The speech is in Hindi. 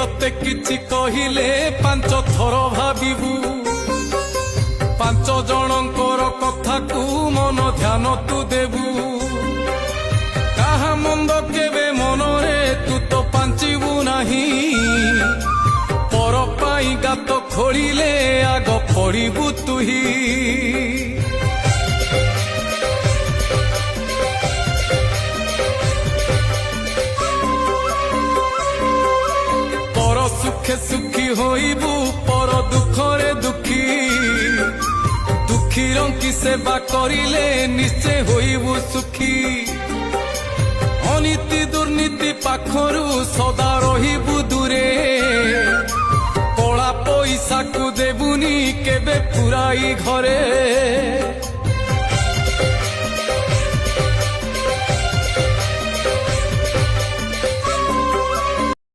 तोते किछि कहिले पांच थर भाबिबू पांच जनकर कथा को मन ध्यान तू देबू काहा मंद केबे मनरे तू तो पांचिबू नाही पर पाई गात खोलिले आग पड़िबू तुही पर सुखे सुखी होइबू पर दुखरे दुखी दुखी की सेवा करिले निश्चय होइबू सुखी अनीति दुर्नीति पाखरु सदा रहिबू दूरे कला पैसा को देबुनी केबे पुराई घरे।